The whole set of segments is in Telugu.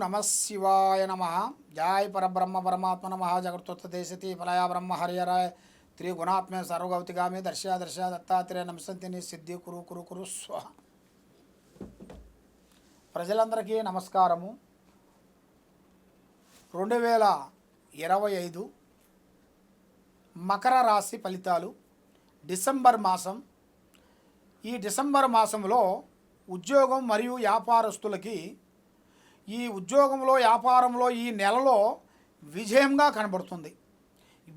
నమ శివాయ నమ. జయ పరబ్రహ్మ పరమాత్మ నమ. జగత్తుత్త దేశతి ఫలయా బ్రహ్మ హరియరాయ త్రిగుణాత్మే సర్వగౌతిగామి దర్శ దర్శ దత్తాత్రేయ నమసంతిని సిద్ధి కురు కురు కురు స్వ. ప్రజలందరికీ నమస్కారము. 2025 మకర రాశి ఫలితాలు డిసెంబర్ మాసం. ఈ డిసెంబర్ మాసంలో ఉద్యోగం మరియు వ్యాపారస్తులకి ఈ ఉద్యోగంలో వ్యాపారంలో ఈ నెలలో విజయంగా కనబడుతుంది.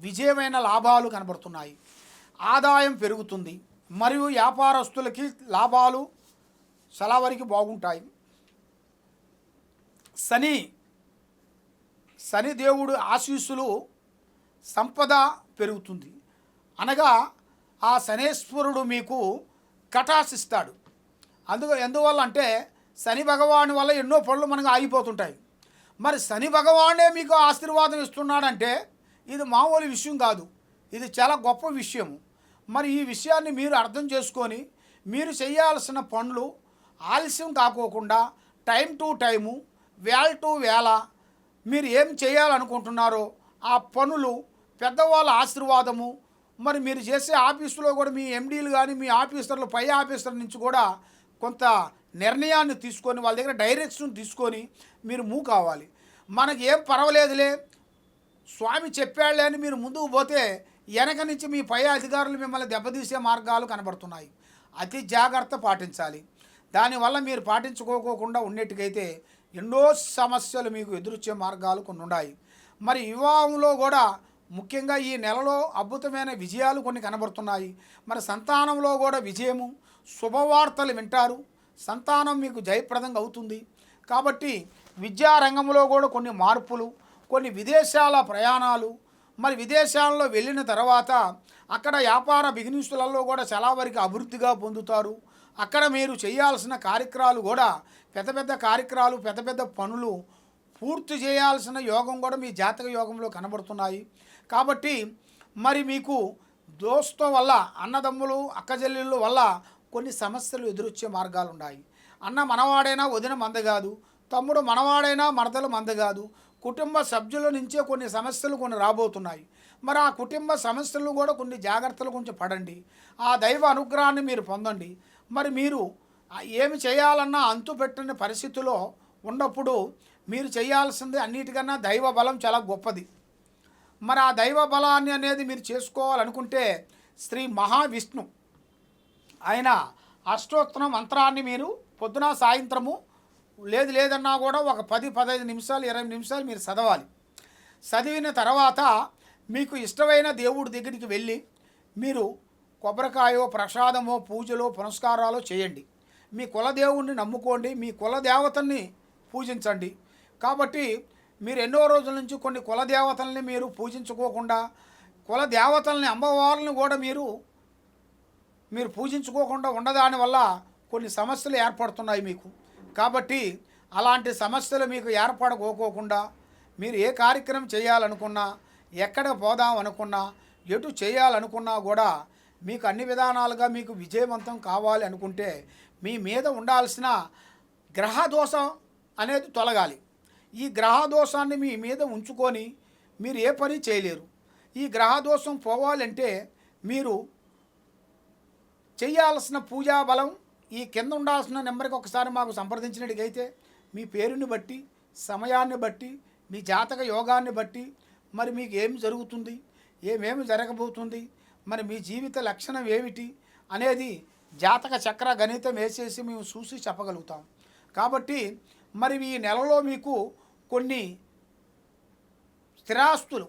విజయమైన లాభాలు కనబడుతున్నాయి. ఆదాయం పెరుగుతుంది మరియు వ్యాపారస్తులకి లాభాలు చాలా వరకు బాగుంటాయి. శని దేవుడు ఆశీస్సులు సంపద పెరుగుతుంది. అనగా ఆ శనేశ్వరుడు మీకు కటాక్షిస్తాడు. ఎందువల్ల అంటే శని భగవాను వల్ల ఎన్నో పనులు మనకు ఆగిపోతుంటాయి. మరి శని భగవానే మీకు ఆశీర్వాదం ఇస్తున్నాడంటే ఇది మామూలు విషయం కాదు, ఇది చాలా గొప్ప విషయము. మరి ఈ విషయాన్ని మీరు అర్థం చేసుకొని మీరు చేయాల్సిన పనులు ఆలస్యం కాకోకుండా టైం టు టైము, వేళ టు వేళ మీరు ఏం చేయాలనుకుంటున్నారో ఆ పనులు పెద్దవాళ్ళ ఆశీర్వాదము, మరి మీరు చేసే ఆఫీసులో కూడా మీ ఎండీలు కానీ మీ ఆఫీసర్లు పై ఆఫీసర్ నుంచి కూడా కొంత నిర్ణయాన్ని తీసుకొని వాళ్ళ దగ్గర డైరెక్షన్ తీసుకొని మీరు మూవ్ కావాలి. మనకి ఏం పర్వాలేదులే స్వామి చెప్పాడులే అని మీరు ముందుకు పోతే వెనక నుంచి మీ పై అధికారులు మిమ్మల్ని దెబ్బతీసే మార్గాలు కనబడుతున్నాయి. అతి జాగ్రత్త పాటించాలి. దానివల్ల మీరు పాటించుకోకుండా ఉన్నట్టుకైతే ఎన్నో సమస్యలు మీకు ఎదురొచ్చే మార్గాలు కొన్ని ఉన్నాయి. మరి వివాహంలో కూడా ముఖ్యంగా ఈ నెలలో అద్భుతమైన విజయాలు కొన్ని కనబడుతున్నాయి. మరి సంతానంలో కూడా విజయము, శుభవార్తలు వింటారు. సంతానం మీకు జయప్రదంగా అవుతుంది. కాబట్టి విద్యారంగంలో కూడా కొన్ని మార్పులు, కొన్ని విదేశాల ప్రయాణాలు, మరి విదేశాల్లో వెళ్ళిన తర్వాత అక్కడ వ్యాపార బిజినెస్లలో కూడా చాలా వరకు అభివృద్ధిగా పొందుతారు. అక్కడ మీరు చేయాల్సిన కార్యక్రమాలు కూడా పెద్ద పెద్ద కార్యక్రమాలు, పెద్ద పెద్ద పనులు పూర్తి చేయాల్సిన యోగం కూడా మీ జాతక యోగంలో కనబడుతున్నాయి. కాబట్టి మరి మీకు దోస్తం వల్ల, అన్నదమ్ములు అక్కజల్లుల వల్ల కొన్ని సమస్యలు ఎదురొచ్చే మార్గాలు ఉన్నాయి. అన్న మనవాడైనా వదిన మంద కాదు, తమ్ముడు మనవాడైనా మరదలు మంద కాదు. కుటుంబ సభ్యుల నుంచే కొన్ని సమస్యలు కొన్ని రాబోతున్నాయి. మరి ఆ కుటుంబ సమస్యలు కూడా కొన్ని జాగ్రత్తలు కొంచెం పడండి. ఆ దైవ అనుగ్రహాన్ని మీరు పొందండి. మరి మీరు ఏమి చేయాలన్నా అంతు పెట్టని పరిస్థితిలో ఉన్నప్పుడు మీరు చేయాల్సింది అన్నిటికన్నా దైవ బలం చాలా గొప్పది. మరి ఆ దైవ బలాన్ని అనేది మీరు చేసుకోవాలనుకుంటే శ్రీ మహావిష్ణు ఆయన అష్టోత్తరం మంత్రాన్ని మీరు పొద్దున సాయంత్రము లేదన్నా కూడా ఒక 10-15 నిమిషాలు 20 నిమిషాలు మీరు చదవాలి. చదివిన తర్వాత మీకు ఇష్టమైన దేవుడి దగ్గరికి వెళ్ళి మీరు కొబ్బరికాయో ప్రసాదమో పూజలో పునస్కారాలు చేయండి. మీ కులదేవుణ్ణి నమ్ముకోండి, మీ కులదేవతల్ని పూజించండి. కాబట్టి మీరు ఎన్నో రోజుల నుంచి కొన్ని కులదేవతల్ని మీరు పూజించుకోకుండా, కులదేవతల్ని అమ్మవారిని కూడా మీరు పూజించుకోకుండా ఉండదాని వల్ల కొన్ని సమస్యలు ఏర్పడుతున్నాయి మీకు. కాబట్టి అలాంటి సమస్యలు మీకు ఏర్పడకోకుండా మీరు ఏ కార్యక్రమం చేయాలనుకున్నా, ఎక్కడ పోదాం అనుకున్నా, ఎటు చేయాలనుకున్నా కూడా మీకు అన్ని విధానాలుగా మీకు విజయవంతం కావాలి అనుకుంటే మీ మీద ఉండాల్సిన గ్రహదోషం అనేది తొలగాలి. ఈ గ్రహదోషాన్ని మీ మీద ఉంచుకొని మీరు ఏ పని చేయలేరు. ఈ గ్రహదోషం పోవాలంటే మీరు చేయాల్సిన పూజా బలం ఈ కింద ఉండాల్సిన నెంబర్కి ఒకసారి మాకు సంప్రదించినట్టుగైతే మీ పేరుని బట్టి, సమయాన్ని బట్టి, మీ జాతక యోగాన్ని బట్టి మరి మీకు ఏమి జరుగుతుంది, ఏమేమి జరగబోతుంది, మరి మీ జీవిత లక్షణం ఏమిటి అనేది జాతక చక్ర గణితం వేసేసి మేము చూసి చెప్పగలుగుతాం. కాబట్టి మరి ఈ నెలలో మీకు కొన్ని స్థిరాస్తులు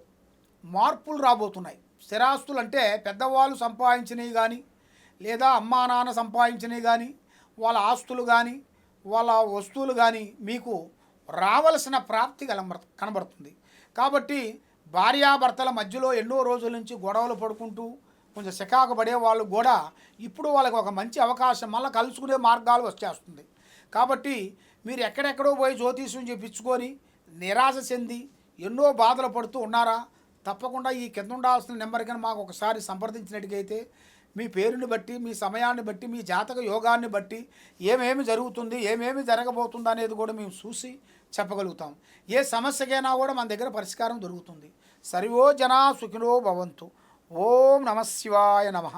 మార్పులు రాబోతున్నాయి. స్థిరాస్తులు అంటే పెద్దవాళ్ళు సంపాదించినవి కానీ, లేదా అమ్మా నాన్న సంపాదించినవి కానీ, వాళ్ళ ఆస్తులు కానీ, వాళ్ళ వస్తువులు కానీ మీకు రావలసిన ప్రాప్తి కనబడుతుంది. కాబట్టి భార్యాభర్తల మధ్యలో ఎన్నో రోజుల నుంచి గొడవలు పడుకుంటూ కొంచెం చికాకు పడే వాళ్ళు కూడా ఇప్పుడు వాళ్ళకి ఒక మంచి అవకాశం మళ్ళీ కలుసుకునే మార్గాలు వచ్చేస్తుంది. కాబట్టి మీరు ఎక్కడెక్కడో పోయి జ్యోతిష్యం చెప్పించుకొని నిరాశ చెంది ఎన్నో బాధలు పడుతూ ఉన్నారా? తప్పకుండా ఈ కింద ఉండాల్సిన నెంబర్ కానీ మాకు ఒకసారి సంప్రదించినట్టుగైతే మీ పేరుని బట్టి, మీ సమయాన్ని బట్టి, మీ జాతక యోగాన్ని బట్టి ఏమేమి జరుగుతుంది, ఏమేమి జరగబోతుంది అనేది కూడా మేము చూసి చెప్పగలుగుతాం. ఏ సమస్యకైనా కూడా మన దగ్గర పరిష్కారం దొరుకుతుంది. సర్వో జనా సుఖినో భవంతు. ఓం నమ శివాయ నమః.